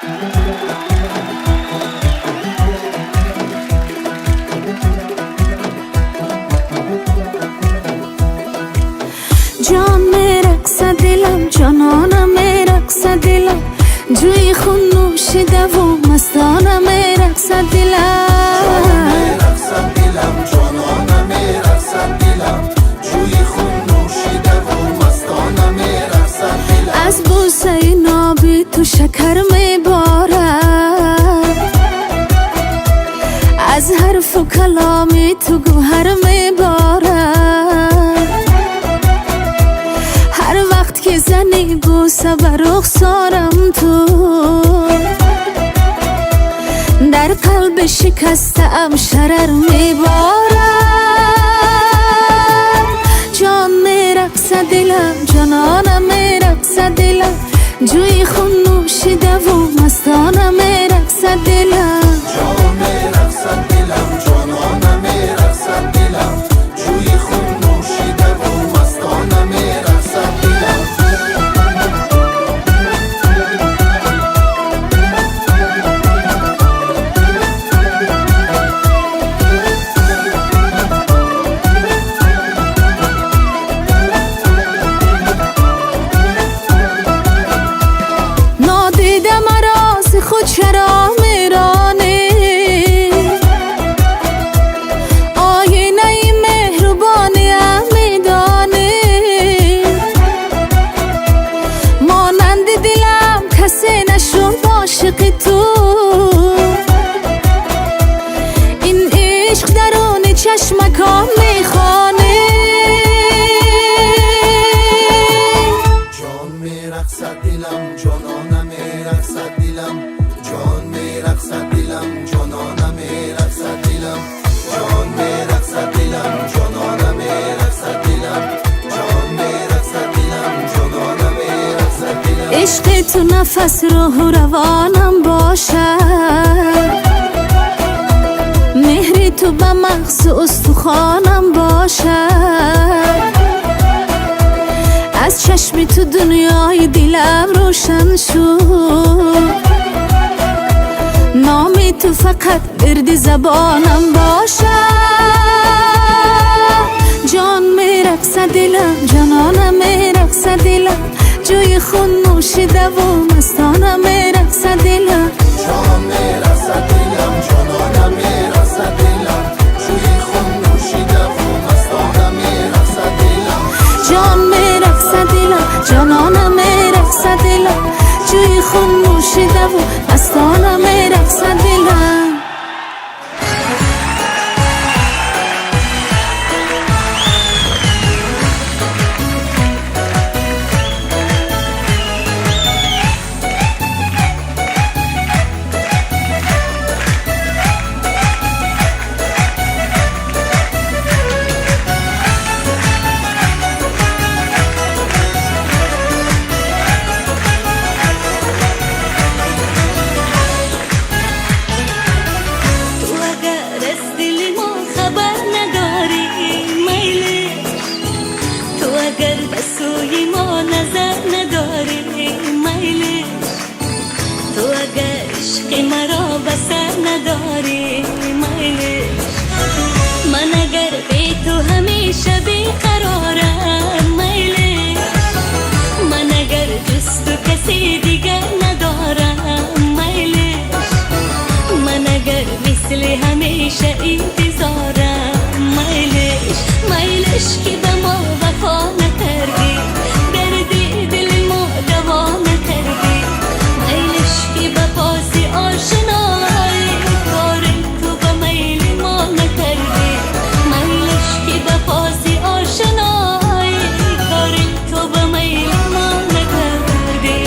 جان می رقص دلم، جانانم می رقص دلم، جوی خون نوشیده و مستانم می رقص دلم. جان می رقص دلم، جانانم می رقص دلم، جوی خون نوشیده و مستانم می رقص دلم. از بوسه نابی تو شکر می بارد، از حرف و کلامی تو گوهر می بارد. هر وقت که زنی بوسه بر رخسارم تو، در قلب شکسته ام شرر می بارد. جان می رقص دلم، جانانم می رقص دلم، جوی خون نوشیده و مستانم می رقص دلم. جان می رقص دلم، جانانم می رقص دلم، جوی خون نوشیده و مستانم می رقص دلم. نادیده مرا ز خود چرا میرانی، آینه مهربانی میدانی. مانند دلم کسی نشد عاشق تو، این عشق درون چشمکان میخوانی. جان می رقص دلم، جانانم می رقص دلم، جان می رقص دلم، جانانم می رقص دلم. جان می رقص دلم، جانانم می رقص دلم، جان می رقص دلم، جانانم می رقص دلم. عشق تو نفس روح و روانم باشد، مهری تو به مغز و استخوانم باشد. از چشمی تو دنیای دلم روشن شد، نامی تو فقط ورد زبانم باشد. جان می رقص دلم، جانانم می رقص دلم، جوی خون نوشیده و مستانم می رقص دلم. جان می رقص دلم، جانانم می رقص دلم، جوی خون نوشیده و مستانم می رقص دلم. جان می رقص دلم، جانانم می رقص دلم، جوی خون نوشیده و مستانم می رقص دلم. سوی ما نظر نداری میلی، تو اگر عشق مرا بسر نداری میلی، من اگر بی تو همیشه بیقرارم میلی، من اگر جز تو کسی دیگر ندارم میلی، من اگر مثل همیشه انتظارم میلیش، میلیش که به ما وفا نکردی، دردی دل ما دوا نکردی، میلیش که به پاس آشنایی کار تو به میل ما نکردی، میلیش که به پاس آشنایی کار تو به میل ما نکردی.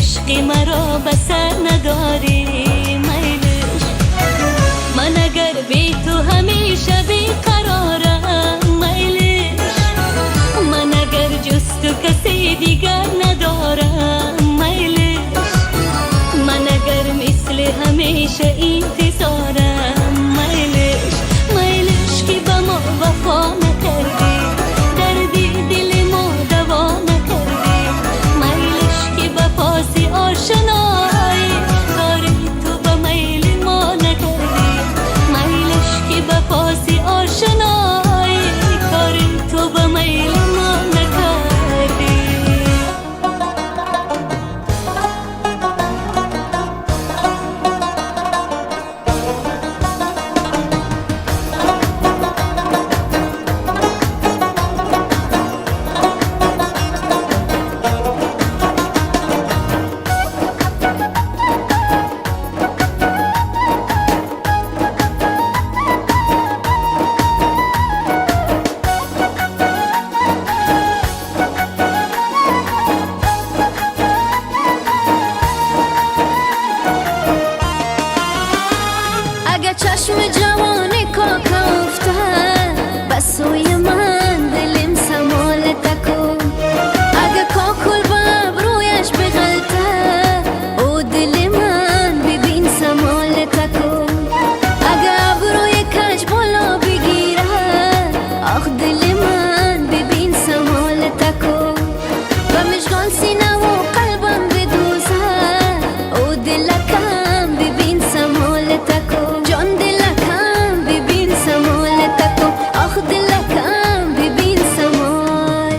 عشقی مرا بسر نداری میلش. من اگر بی تو همیشه بیقرارم میلش. من اگر جز تو کسی دیگر ندارم میلش. من اگر مثل همیشه انتظارم میلش. میلش که با ما وفا نکردی، دردی دل ما دوا نکردی. میلش که با پاسی آشنایی، کاری تو با میل ما نکردی. میلش که با پاسی آشنایی، کاری تو با میل ما نکردی. اگه چشم جوانی کاکا افتاد بس سوی من دلم سمال تکو. اگه کاکل با رویش بغلطه او دل من ببین سمال تکو. اگه ابروی کج بالا بگیره آخ دل من ببین سمال تکو. و مشغال سینه و قلبم بدوزه او دلکم ببین سمال تکو. جان دلکم ببین سمال تکو، آخ دلکم ببین سمال.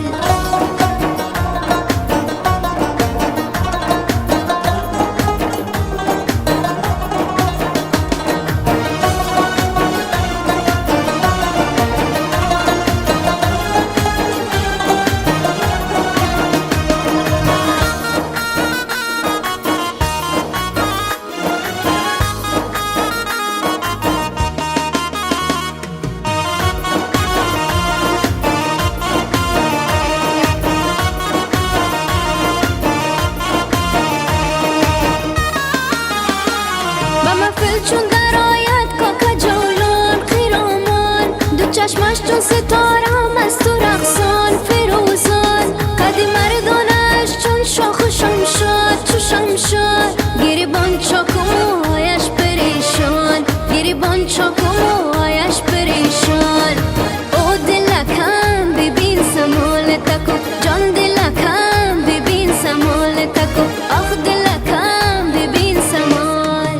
با محفل چون در آید کاکا جولان خیرامان، دو چشمش چون ستارم از تو رقصان فیروزان. قد مردانش چون شاخ و شمشاد چو شمشاد، گریبان چاک و موهایش پریشان، گریبان چاک و موهایش پریشان. او دلکم ببین سمال تکو، جان دلکم ببین سمال تکو، آخ دلکم ببین سمال.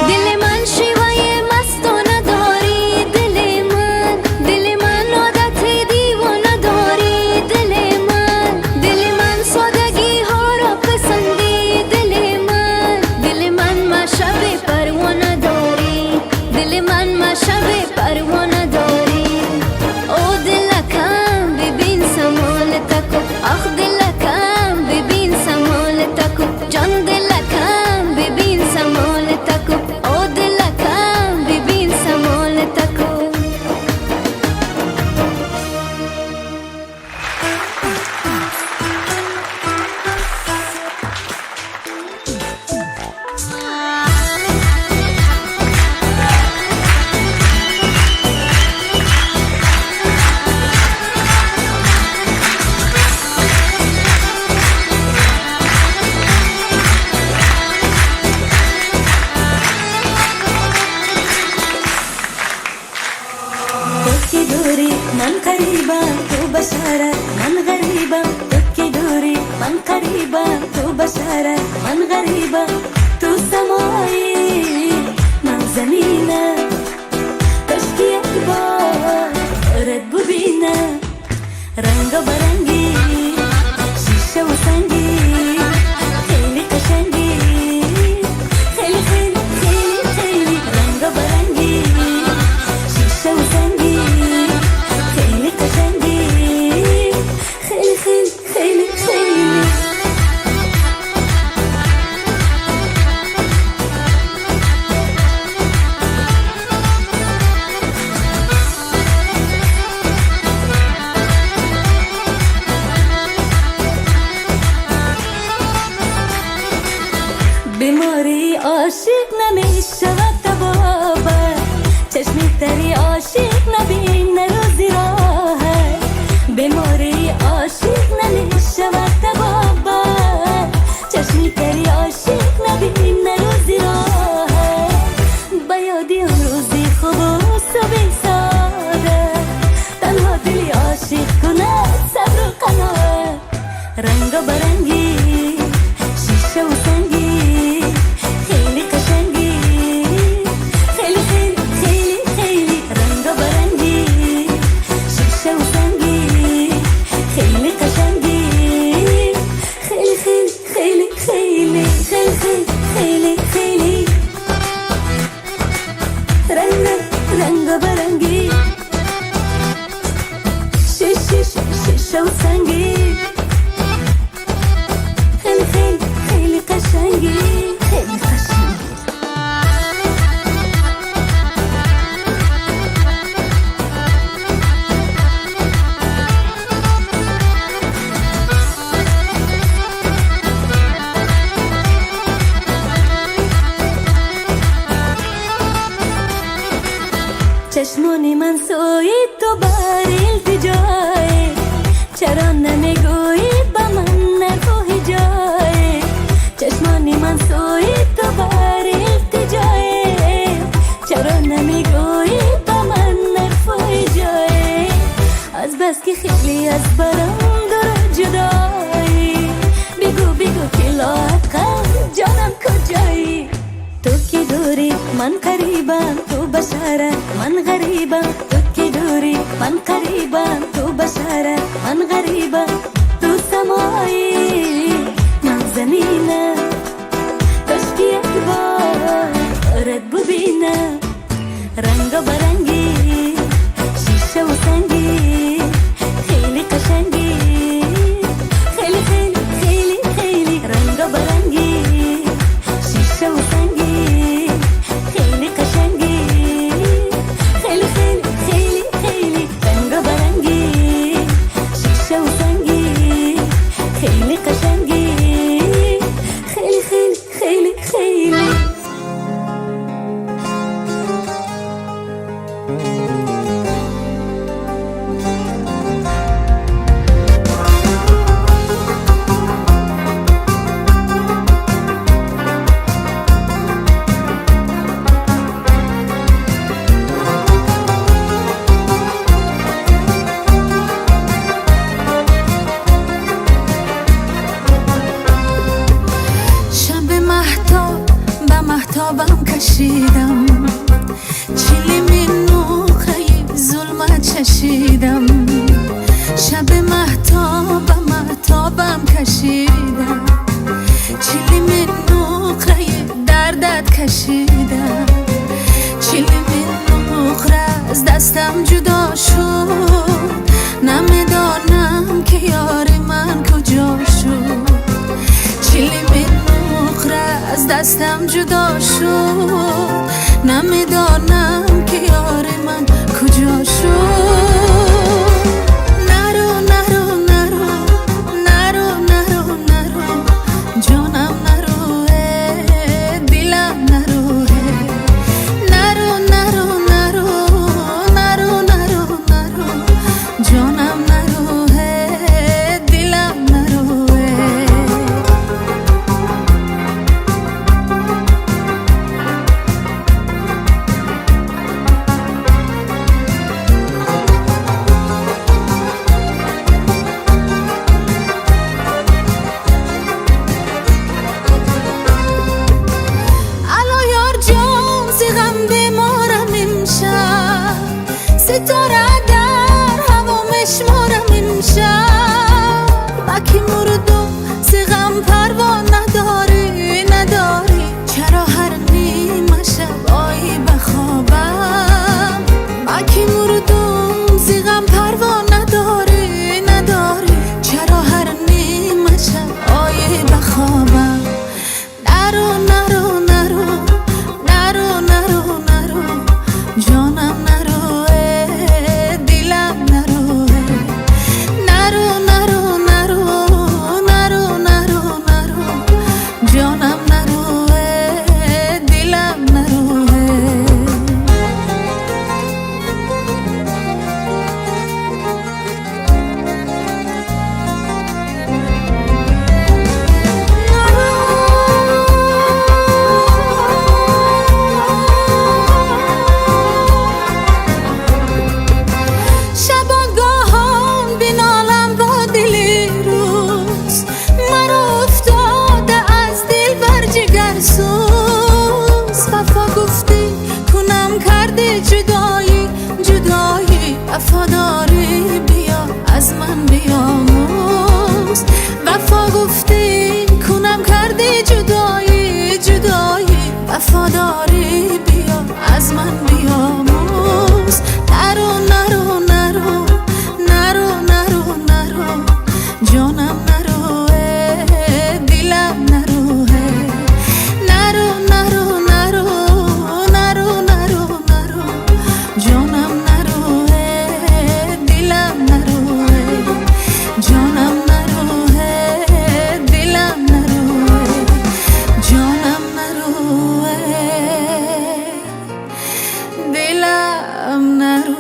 دل من شیوه مستانه داری، دل من عادت دیوانه داری. دل من سادگی ها را پسندی. دل من مشب پروانه داری، دل من مشب پروانه داری. او دلکم ببین سمال تکو، آخ دلکم ببین سمال تکو، جان دلکم ببین سمال تکو، او دلکم ببین سمال تکو. تکی دوری من قریبم تو بشارت من غریبم. تکی دوری من قریبم تو بشارت من غریبم. تو سمایی من زمینم کاشکی یک بار رد رنگ برنگی شیشه و سنگی خیلی قشنگی خیلی خیلی خیلی خیلی رنگ برنگی شیشه و سنگی خیلی قشنگی خیلی خیلی خیلی خیلی بیماری عاشق نمیشود تبابه چشمی تری عاشق نبینه روزی راهه بیماری عاشق نمیشود تبابه چشمی تری عاشق نبینه روزی راهه بیادی اون روزی خوب و صبح ساده تنها دلی عاشق کنه صبر و قناعت رنگ برنگی شیشه و سنگی خیلی قشنگی خیلی خیلی خیلی خیلی رنگ برنگی شیشه و سنگی خیلی قشنگی خیلی خیلی خیلی خیلی خیلی خیلی خیلی رنگ برنگی شیشه و سنگی خیلی خیلی خیلی قشنگی خیلی قشنگی چشمانی من سوی تو بر التجای چرا نمیگویی با من نگویی جای چشمانی من سوی تو بر التجای چرا نمیگویی با من نگویی جای از بس که خیلی از برام دور جدایی بگو که لااقل جانم کجایی تو که دوری من قریبم تو بشارت من غریبم تو که دوری من قریبم تو بشارت من غریبم تو سمایی من زمینم کاشکی یک بارت ببینم رنگ برنگی شیشه و سنگی خیلی قشنگی خیلی خیلی خیلی خیلی رنگ برنگی شیشه و سنگی خیلی قشنگی خیلی خیلی خیلی خیلی رنگ برنگی شیشه و سنگی خیلی قشنگی خیلی خیلی خیلی خیلی مهتابم کشیدم چیلی نقره ظلمت چشیدم شب مهتابم کشیدم چیلی نقره دردت کشیدم چیلی نقره از دستم جدا شد نمیدانم که یار من کجا شد چیلی از دستم جدا شد نمیدانم که یار من کجا شد نرو نرو نرو نرو نرو نرو جانم نرو دلم نرو نرو نرو نرو نرو نرو نرو جانم نرو دلم نرو وفاداری بیا از من بیاموز نرو نرو نرو نرو نرو نرو جانم نرو دلم نرو نرو نرو نرو نرو نرو نرو جانم نرو دلم نرو جانم نرو دلم نرو جانم نرو دلم نرو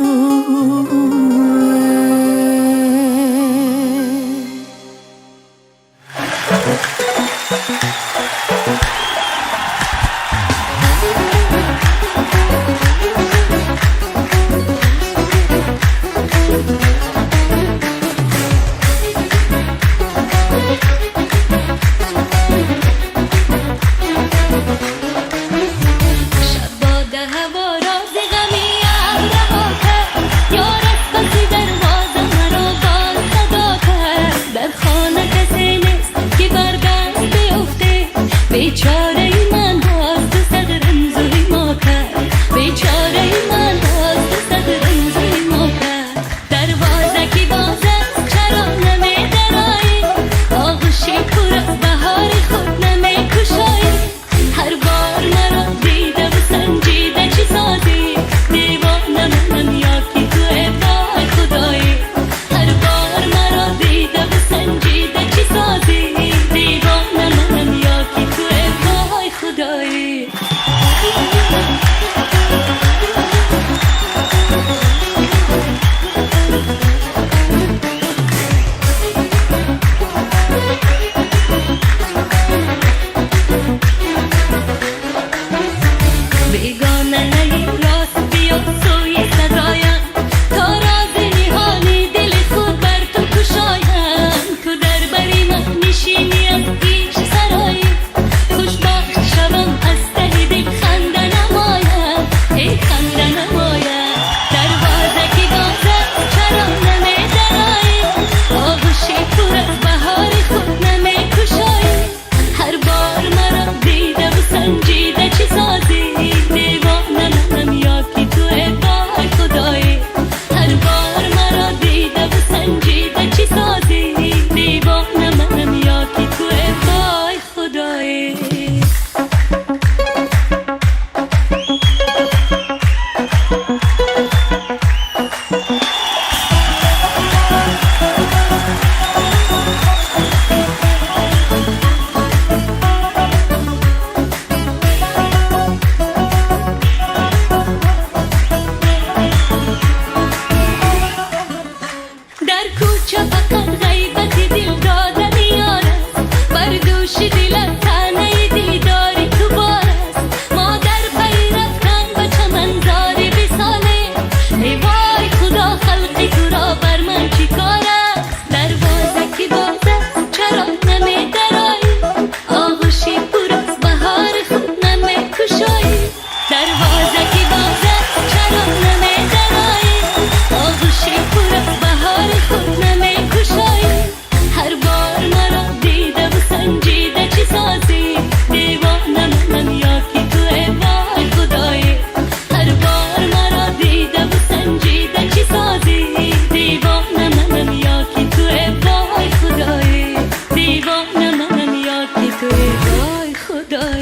بیچاره من باز تو صد رمزوی ما کرد بیچاره من باز تو صد رمزوی ما کرد دروازه کی بازه چرا نمی درایی آغوشی پر از بهار خود نمی کشایی هر بار مرا دیده و سنجیده چی سازی دیوانه منم یا کی تو ابدای خدایی هر بار مرا دیده و سنجیده چی سازی دیوانه منم یا کی تو ابدای خدایی بیگانه نگی راست بیا سوی سرایم تا راز نهانی دل خود بر تو کشایم تو در بری من نشینی از پیش سرایی خوشبخت شوم از ته دل خنده نمایم ای خنده نمایم دروازه کی بازه چرا نمی درایی آغوشی پر از بهار خود نمی کشایی هر بار مرا دیده و سنجیده چی سازی دیوانه منم یا کی تو ابدای خدایی هر بار مرا دیده و سنجیده چی سازی دیوانه منم یا کی تو ابدای خدایی در کوچه فقط غیبت دل داده میارست بر دوش دلت تنه دیداری تو بارست ما در پی رفتن به چمنزاری بساله ای وای خدا خلقی تو را بر من چی کارست دروازه کی بازه چرا نمی درایی آغوشی پر از بهار خود نمی کشایی دروازه کی بازه چرا نمی درایی آغوشی پر از بهار خود نمی کشایی هر بار مرا دیده و سنجیده چی سازی دیوانه منم یا کی تو ابدای خدایی هر بار مرا دیده و سنجیده چی سازی دیوانه منم یا کی تو ابدای خدایی دیوانه منم یا کی تو ابدای خدایی